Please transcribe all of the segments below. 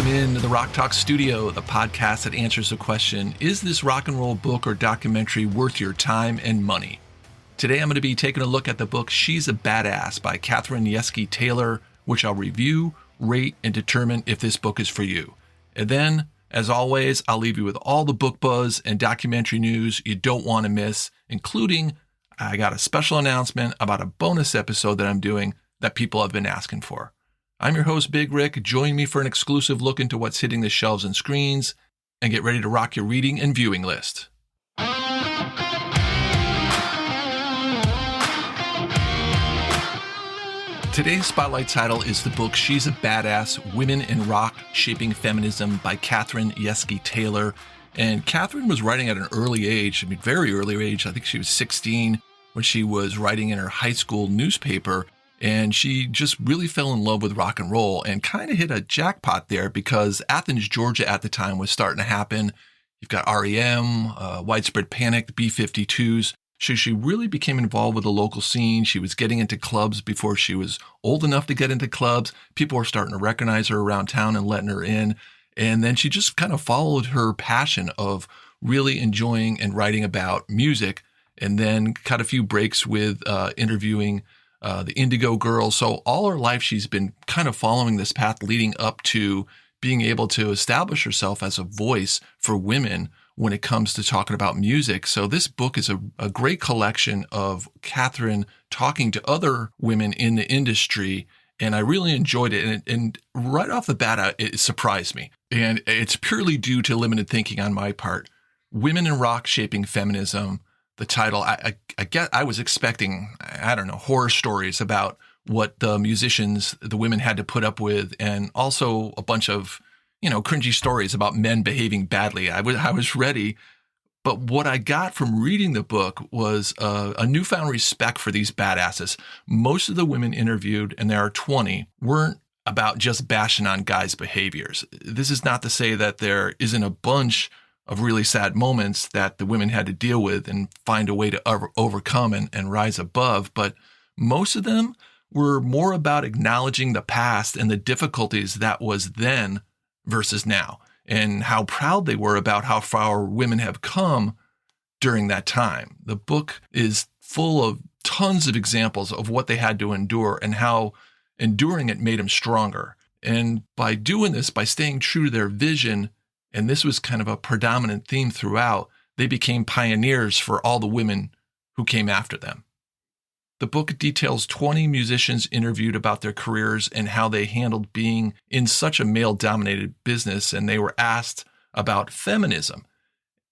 in the Rock Talk Studio, the podcast that answers the question, is this rock and roll book or documentary worth your time and money? Today I'm going to be taking a look at the book She's a Badass by Katherine Yeske Taylor, which I'll review, rate, and determine if this book is for you. And then, as always, I'll leave you with all the book buzz and documentary news you don't want to miss, including I got a special announcement about a bonus episode that I'm doing that people have been asking for. I'm your host, Big Rick. Join me for an exclusive look into what's hitting the shelves and screens, and get ready to rock your reading and viewing list. Today's spotlight title is the book She's a Badass, Women in Rock Shaping Feminism by Katherine Yeske Taylor. And Katherine was writing at an early age, very early age. I think she was 16 when she was writing in her high school newspaper. And she just really fell in love with rock and roll and kind of hit a jackpot there because Athens, Georgia at the time was starting to happen. You've got REM, Widespread Panic, the B-52s. So she really became involved with the local scene. She was getting into clubs before she was old enough to get into clubs. People were starting to recognize her around town and letting her in. And then she just kind of followed her passion of really enjoying and writing about music, and then cut a few breaks with interviewing the Indigo Girls. So all her life, she's been kind of following this path leading up to being able to establish herself as a voice for women when it comes to talking about music. So this book is a great collection of Katherine talking to other women in the industry, and I really enjoyed it. And right off the bat, it surprised me. And it's purely due to limited thinking on my part. Women in Rock Shaping Feminism. The title, I was expecting, horror stories about what the musicians, the women had to put up with, and also a bunch of, cringy stories about men behaving badly. I was ready, but what I got from reading the book was a newfound respect for these badasses. Most of the women interviewed, and there are 20, weren't about just bashing on guys' behaviors. This is not to say that there isn't a bunch of really sad moments that the women had to deal with and find a way to overcome and rise above. But most of them were more about acknowledging the past and the difficulties that was then versus now, and how proud they were about how far women have come during that time. The book is full of tons of examples of what they had to endure and how enduring it made them stronger. And by doing this, by staying true to their vision, and this was kind of a predominant theme throughout, they became pioneers for all the women who came after them. The book details 20 musicians interviewed about their careers and how they handled being in such a male-dominated business, and they were asked about feminism.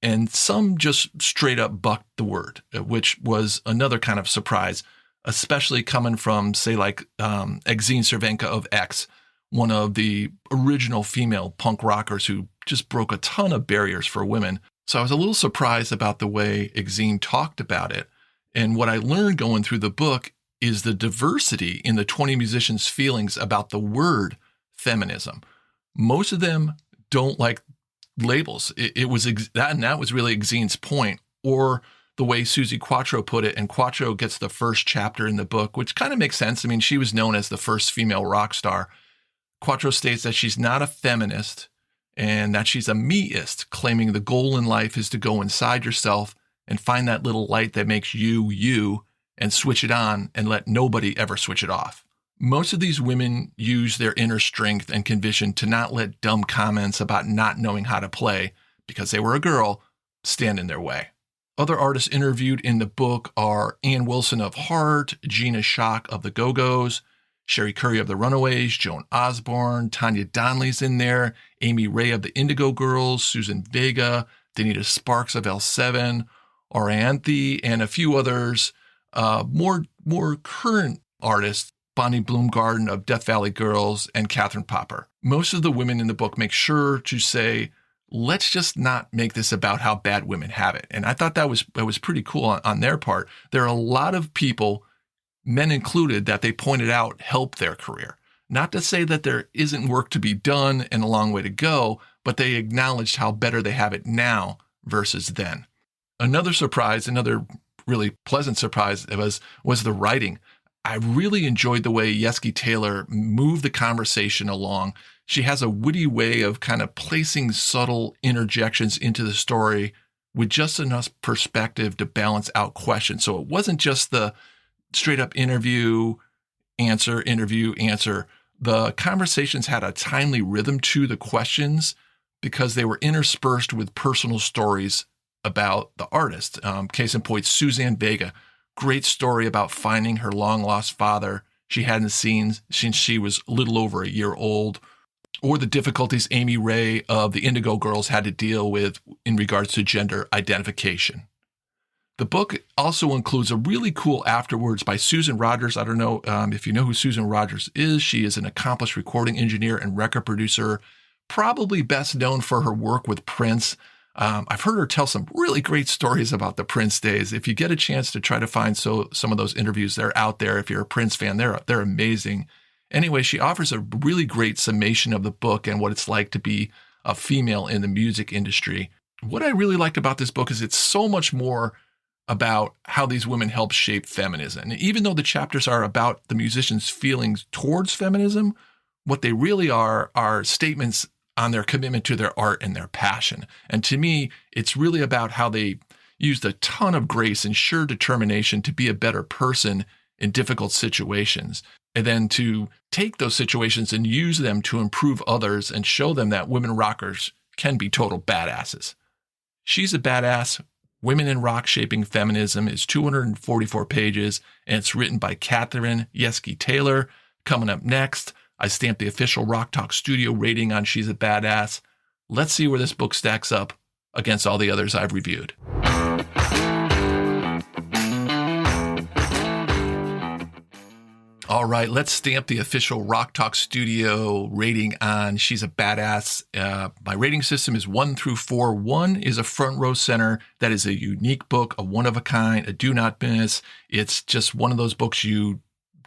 And some just straight up bucked the word, which was another kind of surprise, especially coming from, say, like Exene Cervenka of X, one of the original female punk rockers who just broke a ton of barriers for women. So I was a little surprised about the way Exene talked about it. And what I learned going through the book is the diversity in the 20 musicians' feelings about the word feminism. Most of them don't like labels. It was that was really Exene's point, or the way Suzi Quatro put it. And Quatro gets the first chapter in the book, which kind of makes sense. I mean, she was known as the first female rock star. Quatro states that she's not a feminist and that she's a meist, claiming the goal in life is to go inside yourself and find that little light that makes you, you, and switch it on and let nobody ever switch it off. Most of these women use their inner strength and conviction to not let dumb comments about not knowing how to play, because they were a girl, stand in their way. Other artists interviewed in the book are Ann Wilson of Heart, Gina Schock of the Go-Go's, Sherry Curry of the Runaways, Joan Osborne, Tanya Donley's in there, Amy Ray of the Indigo Girls, Susan Vega, Danita Sparks of L7, Orianthe, and a few others. More current artists, Bonnie Bloomgarden of Death Valley Girls and Catherine Popper. Most of the women in the book make sure to say, let's just not make this about how bad women have it. And I thought that was pretty cool on their part. There are a lot of people, men included, that they pointed out help their career. Not to say that there isn't work to be done and a long way to go, but they acknowledged how better they have it now versus then. Another surprise, another really pleasant surprise was the writing. I really enjoyed the way Yeske Taylor moved the conversation along. She has a witty way of kind of placing subtle interjections into the story with just enough perspective to balance out questions. So it wasn't just the straight up interview, answer. The conversations had a timely rhythm to the questions because they were interspersed with personal stories about the artist. Case in point, Suzanne Vega, great story about finding her long-lost father she hadn't seen since she was a little over a year old, or the difficulties Amy Ray of the Indigo Girls had to deal with in regards to gender identification. The book also includes a really cool afterwards by Susan Rogers. I don't know if you know who Susan Rogers is. She is an accomplished recording engineer and record producer, probably best known for her work with Prince. I've heard her tell some really great stories about the Prince days. If you get a chance to try to find some of those interviews, they're out there. If you're a Prince fan, they're amazing. Anyway, she offers a really great summation of the book and what it's like to be a female in the music industry. What I really liked about this book is it's so much more about how these women help shape feminism. And even though the chapters are about the musicians' feelings towards feminism, what they really are statements on their commitment to their art and their passion. And to me, it's really about how they used a ton of grace and sure determination to be a better person in difficult situations, and then to take those situations and use them to improve others and show them that women rockers can be total badasses. She's a Badass, Women in Rock Shaping Feminism is 244 pages, and it's written by Katherine Yeske Taylor. Coming up next, I stamped the official Rock Talk Studio rating on She's a Badass. Let's see where this book stacks up against all the others I've reviewed. All right, let's stamp the official Rock Talk Studio rating on She's a Badass. My rating system is 1 through 4. 1 is a front row center. That is a unique book, a one of a kind, a do not miss. It's just one of those books you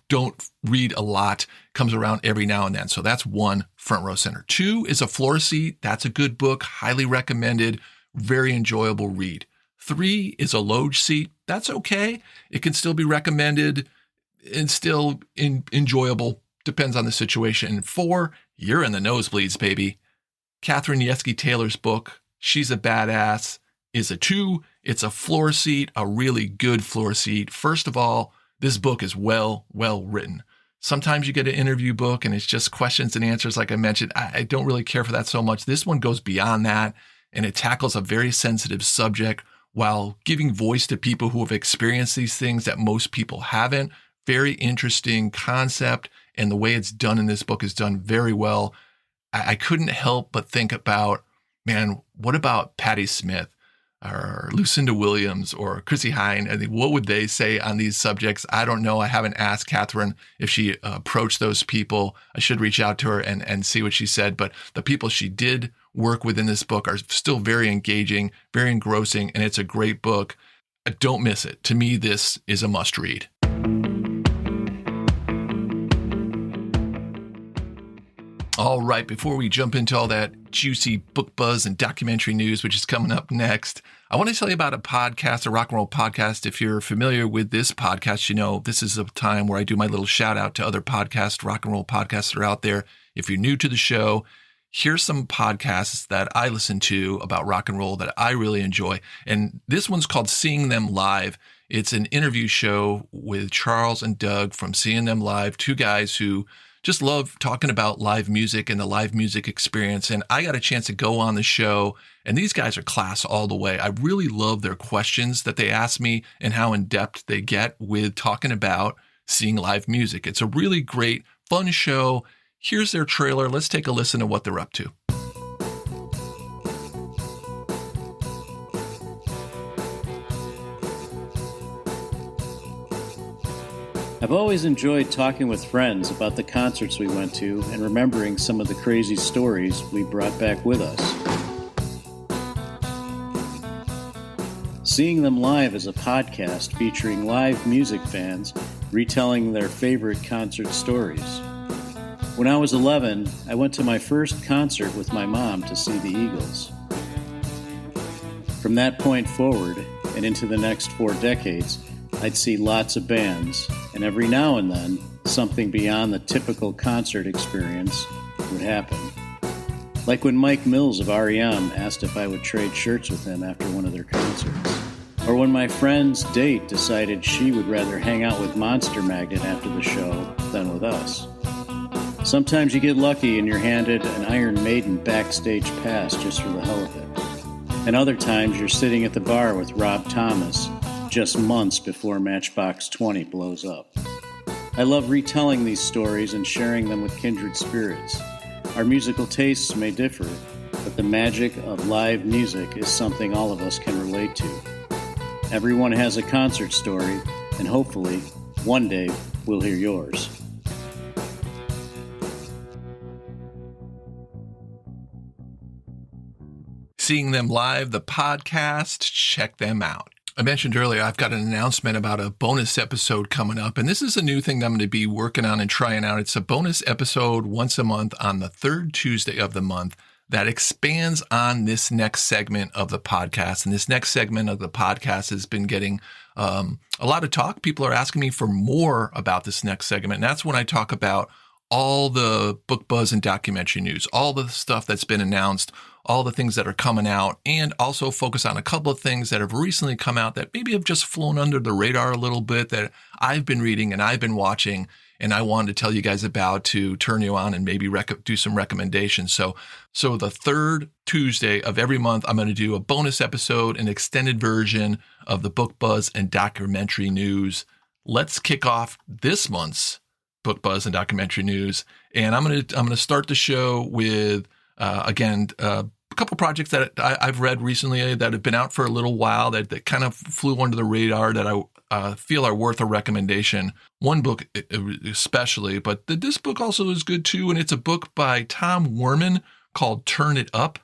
don't read a lot, comes around every now and then. So that's 1, front row center. 2 is a floor seat. That's a good book, highly recommended, very enjoyable read. 3 is a loge seat. That's okay. It can still be recommended and still enjoyable, depends on the situation. And 4, you're in the nosebleeds, baby. Katherine Yeske Taylor's book, She's a Badass, is a 2. It's a floor seat, a really good floor seat. First of all, this book is well written. Sometimes you get an interview book and it's just questions and answers, like I mentioned. I don't really care for that so much. This one goes beyond that, and it tackles a very sensitive subject while giving voice to people who have experienced these things that most people haven't. Very interesting concept, and the way it's done in this book is done very well. I couldn't help but think about, man, what about Patti Smith or Lucinda Williams or Chrissie Hynde? I think, what would they say on these subjects? I don't know. I haven't asked Katherine if she approached those people. I should reach out to her and see what she said. But the people she did work with in this book are still very engaging, very engrossing, and it's a great book. Don't miss it. To me, this is a must read. All right, before we jump into all that juicy book buzz and documentary news, which is coming up next, I want to tell you about a podcast, a rock and roll podcast. If you're familiar with this podcast, you know this is a time where I do my little shout out to other podcasts, rock and roll podcasts that are out there. If you're new to the show, here's some podcasts that I listen to about rock and roll that I really enjoy. And this one's called Seeing Them Live. It's an interview show with Charles and Doug from Seeing Them Live, 2 guys who just love talking about live music and the live music experience. And I got a chance to go on the show, and these guys are class all the way. I really love their questions that they ask me and how in-depth they get with talking about seeing live music. It's a really great, fun show. Here's their trailer. Let's take a listen to what they're up to. I've always enjoyed talking with friends about the concerts we went to and remembering some of the crazy stories we brought back with us. Seeing Them Live is a podcast featuring live music fans retelling their favorite concert stories. When I was 11, I went to my first concert with my mom to see the Eagles. From that point forward, and into the next 4 decades, I'd see lots of bands, and every now and then, something beyond the typical concert experience, would happen. Like when Mike Mills of REM asked if I would trade shirts with him after one of their concerts. Or when my friend's date decided she would rather hang out with Monster Magnet after the show than with us. Sometimes you get lucky and you're handed an Iron Maiden backstage pass just for the hell of it. And other times you're sitting at the bar with Rob Thomas just months before Matchbox 20 blows up. I love retelling these stories and sharing them with kindred spirits. Our musical tastes may differ, but the magic of live music is something all of us can relate to. Everyone has a concert story, and hopefully, one day, we'll hear yours. Seeing them live, the podcast, check them out. I mentioned earlier, I've got an announcement about a bonus episode coming up, and this is a new thing that I'm going to be working on and trying out. It's a bonus episode once a month on the third Tuesday of the month that expands on this next segment of the podcast. And this next segment of the podcast has been getting a lot of talk. People are asking me for more about this next segment, and that's when I talk about all the book buzz and documentary news, all the stuff that's been announced, all the things that are coming out, and also focus on a couple of things that have recently come out that maybe have just flown under the radar a little bit that I've been reading and I've been watching, and I wanted to tell you guys about to turn you on and maybe do some recommendations. So the third Tuesday of every month, I'm going to do a bonus episode, an extended version of the book buzz and documentary news. Let's kick off this month's book buzz and documentary news, and I'm going to start the show with a couple projects that I've read recently that have been out for a little while that kind of flew under the radar that I feel are worth a recommendation. One book especially, but this book also is good too, and it's a book by Tom Werman called Turn It Up.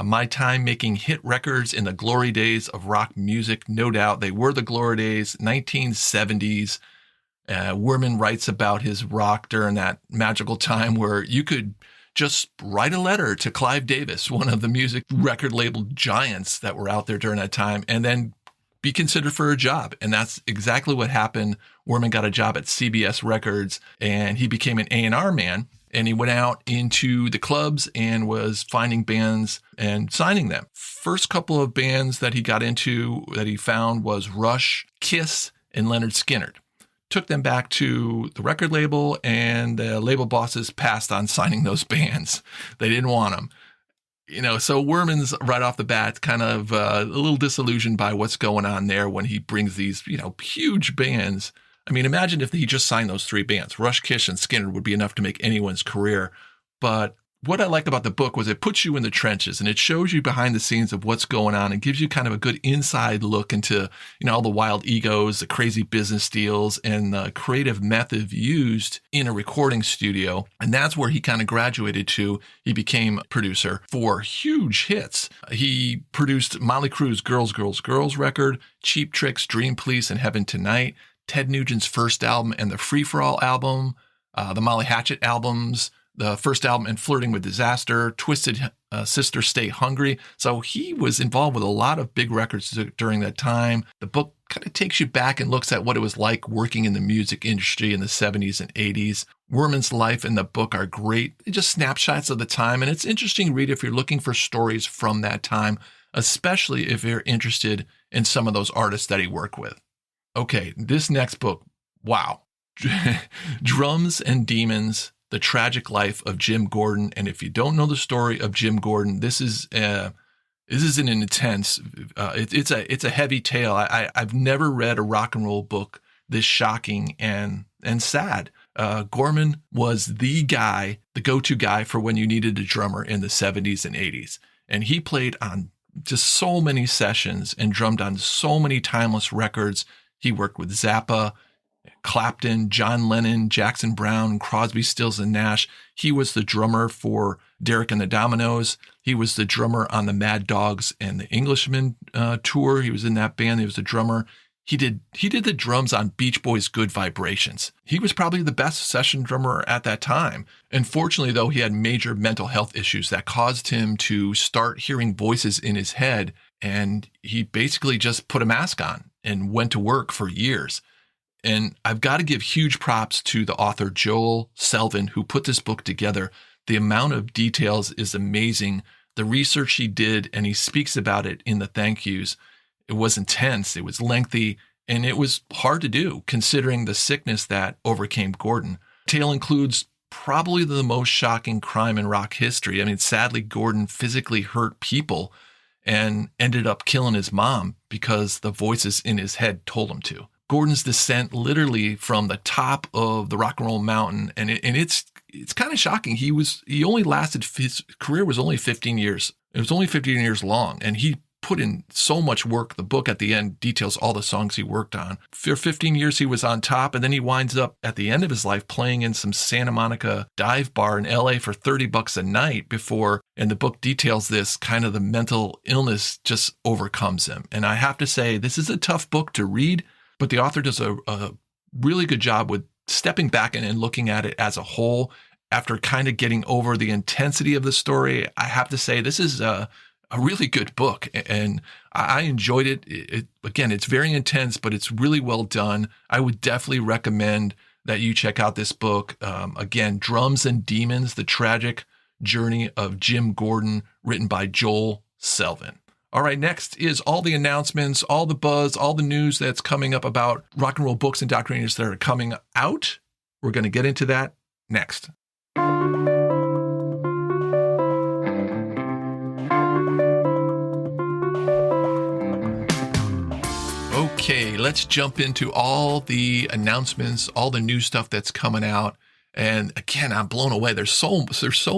My time making hit records in the glory days of rock music. No doubt they were the glory days, 1970s. Werman writes about his rock during that magical time where you could just write a letter to Clive Davis, one of the music record label giants that were out there during that time, and then be considered for a job. And that's exactly what happened. Werman got a job at CBS Records, and he became an A&R man, and he went out into the clubs and was finding bands and signing them. First couple of bands that he got into that he found was Rush, Kiss, and Lynyrd Skynyrd. Took them back to the record label, and the label bosses passed on signing those bands. They didn't want them. So Werman's right off the bat kind of a little disillusioned by what's going on there when he brings these, huge bands. I mean, imagine if he just signed those three bands. Rush, Kiss, and Skynyrd would be enough to make anyone's career. But what I like about the book was it puts you in the trenches and it shows you behind the scenes of what's going on and gives you kind of a good inside look into, all the wild egos, the crazy business deals, and the creative method used in a recording studio. And that's where he kind of graduated to. He became a producer for huge hits. He produced Motley Crue's Girls, Girls, Girls record, Cheap Trick's Dream Police and Heaven Tonight, Ted Nugent's first album and the Free For All album, the Molly Hatchet albums, the first album and Flirting with Disaster, Twisted Sister Stay Hungry. So he was involved with a lot of big records during that time. The book kind of takes you back and looks at what it was like working in the music industry in the 70s and 80s. Werman's life and the book are great. Just snapshots of the time. And it's interesting to read if you're looking for stories from that time, especially if you're interested in some of those artists that he worked with. Okay, this next book, wow. Drums and Demons, The Tragic Life of Jim Gordon. And if you don't know the story of Jim Gordon, this is an intense, it's a heavy tale. I've never read a rock and roll book this shocking and sad. Gorman was the go-to guy for when you needed a drummer in the 70s and 80s. And he played on just so many sessions and drummed on so many timeless records. He worked with Zappa, Clapton, John Lennon, Jackson Browne, Crosby, Stills, and Nash. He was the drummer for Derek and the Dominoes. He was the drummer on the Mad Dogs and the Englishmen tour. He was in that band. He was the drummer. He did the drums on Beach Boys' Good Vibrations. He was probably the best session drummer at that time. Unfortunately, though, he had major mental health issues that caused him to start hearing voices in his head, and he basically just put a mask on and went to work for years. And I've got to give huge props to the author Joel Selvin, who put this book together. The amount of details is amazing. The research he did, and he speaks about it in the thank yous, it was intense, it was lengthy, and it was hard to do considering the sickness that overcame Gordon. Tale includes probably the most shocking crime in rock history. I mean, sadly, Gordon physically hurt people and ended up killing his mom because the voices in his head told him to. Gordon's descent literally from the top of the rock and roll mountain, and it's kind of shocking. He only lasted, his career was only 15 years. It was only 15 years long, and he put in so much work. The book at the end details all the songs he worked on. For 15 years, he was on top, and then he winds up at the end of his life playing in some Santa Monica dive bar in LA for $30 a night before, and the book details this, kind of the mental illness just overcomes him. And I have to say, this is a tough book to read, but the author does a really good job with stepping back and looking at it as a whole. After kind of getting over the intensity of the story, I have to say this is a really good book, and I enjoyed it. Again, it's very intense, but it's really well done. I would definitely recommend that you check out this book. Again, Drums and Demons, The Tragic Journey of Jim Gordon, written by Joel Selvin. All right, next is all the announcements, all the buzz, all the news that's coming up about rock and roll books and documentaries that are coming out. We're going to get into that next. Okay, let's jump into all the announcements, all the new stuff that's coming out. And again, I'm blown away. There's so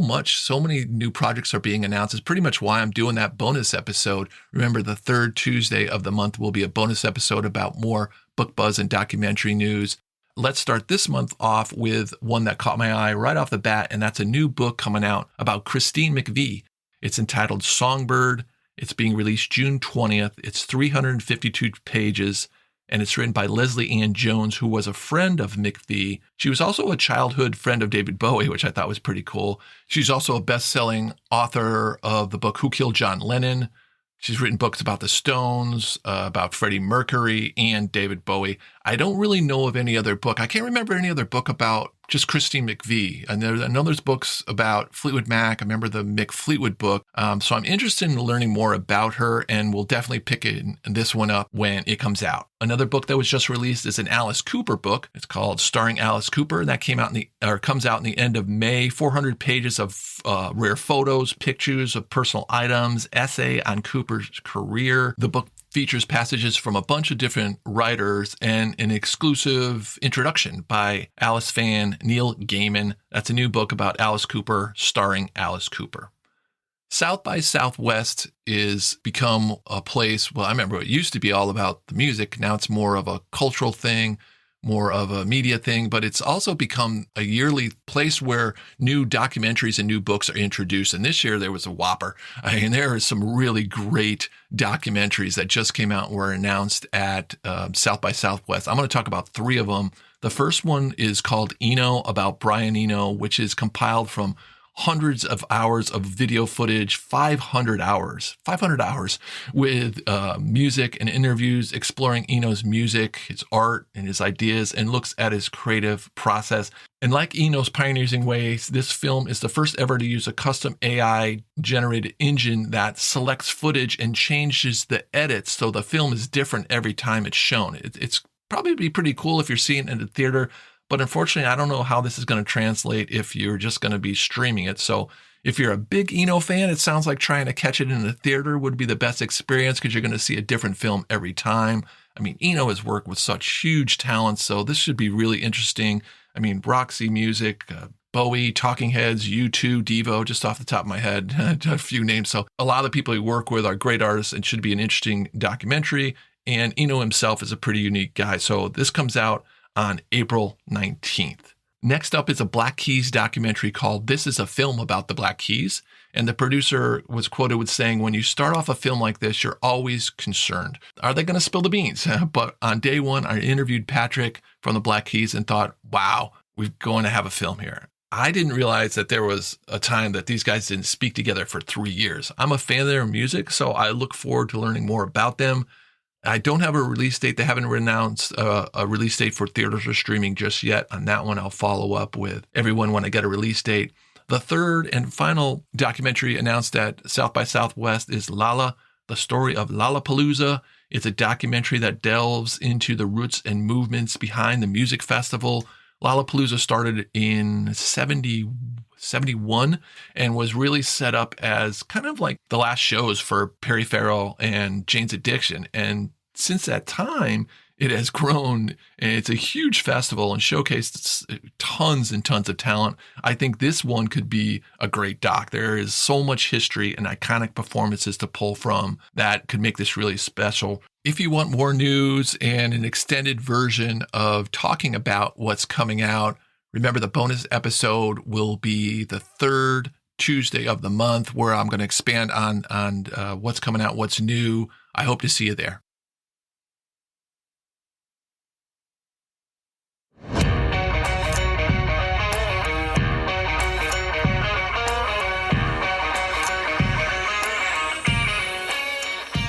much, so many new projects are being announced. It's pretty much why I'm doing that bonus episode. Remember, the third Tuesday of the month will be a bonus episode about more book buzz and documentary news. Let's start this month off with one that caught my eye right off the bat, and that's a new book coming out about Christine McVie. It's entitled Songbird. It's being released June 20th. It's 352 pages, and it's written by Lesley-Ann Jones, who was a friend of McVie. She was also a childhood friend of David Bowie, which I thought was pretty cool. She's also a best-selling author of the book Who Killed John Lennon. She's written books about the Stones, about Freddie Mercury, and David Bowie. I don't really know of any other book. I can't remember any other book about just Christine McVie. And there's books about Fleetwood Mac. I remember the Mick Fleetwood book. So I'm interested in learning more about her, and we'll definitely pick this one up when it comes out. Another book that was just released is an Alice Cooper book. It's called Starring Alice Cooper, and that comes out in the end of May. 400 pages of rare photos, pictures of personal items, essay on Cooper's career. The book features passages from a bunch of different writers and an exclusive introduction by Alice fan Neil Gaiman. That's a new book about Alice Cooper, starring Alice Cooper. South by Southwest is become a place, well, I remember it used to be all about the music. Now it's more of a cultural thing, more of a media thing, but it's also become a yearly place where new documentaries and new books are introduced. And this year there was a whopper. I mean, there are some really great documentaries that just came out and were announced at South by Southwest. I'm going to talk about three of them. The first one is called Eno, about Brian Eno, which is compiled from hundreds of hours of video footage, 500 hours with music and interviews exploring Eno's music, his art, and his ideas, and looks at his creative process. And like Eno's pioneering ways, this film is the first ever to use a custom AI-generated engine that selects footage and changes the edits so the film is different every time it's shown. It's probably be pretty cool if you're seeing it in the theater. But unfortunately, I don't know how this is going to translate if you're just going to be streaming it. So if you're a big Eno fan, it sounds like trying to catch it in the theater would be the best experience because you're going to see a different film every time. I mean, Eno has worked with such huge talent, so this should be really interesting. I mean, Roxy Music, Bowie, Talking Heads, U2, Devo, just off the top of my head, a few names. So a lot of the people he work with are great artists and should be an interesting documentary. And Eno himself is a pretty unique guy. So this comes out on April 19th. Next up is a Black Keys documentary called This Is a Film About the Black Keys. And the producer was quoted with saying, when you start off a film like this, you're always concerned. Are they going to spill the beans? But on day one, I interviewed Patrick from the Black Keys and thought, wow, we're going to have a film here. I didn't realize that there was a time that these guys didn't speak together for 3 years. I'm a fan of their music, so I look forward to learning more about them. I don't have a release date. They haven't announced a release date for theaters or streaming just yet. On that one, I'll follow up with everyone when I get a release date. The third and final documentary announced at South by Southwest is Lola, the story of Lollapalooza. It's a documentary that delves into the roots and movements behind the music festival. Lollapalooza started in 71 and was really set up as kind of like the last shows for Perry Farrell and Jane's Addiction. And since that time, it has grown, and it's a huge festival and showcased tons and tons of talent. I think this one could be a great doc. There is so much history and iconic performances to pull from that could make this really special. If you want more news and an extended version of talking about what's coming out, remember the bonus episode will be the third Tuesday of the month, where I'm going to expand on what's coming out, what's new. I hope to see you there.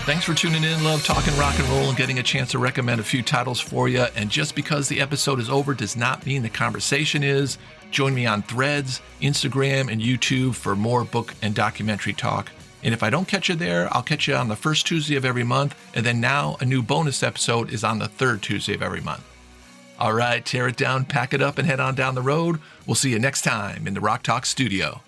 Thanks for tuning in. Love talking rock and roll and getting a chance to recommend a few titles for you. And just because the episode is over does not mean the conversation is. Join me on Threads, Instagram, and YouTube for more book and documentary talk. And if I don't catch you there, I'll catch you on the first Tuesday of every month. And then now a new bonus episode is on the third Tuesday of every month. All right, tear it down, pack it up, and head on down the road. We'll see you next time in the Rock Talk studio.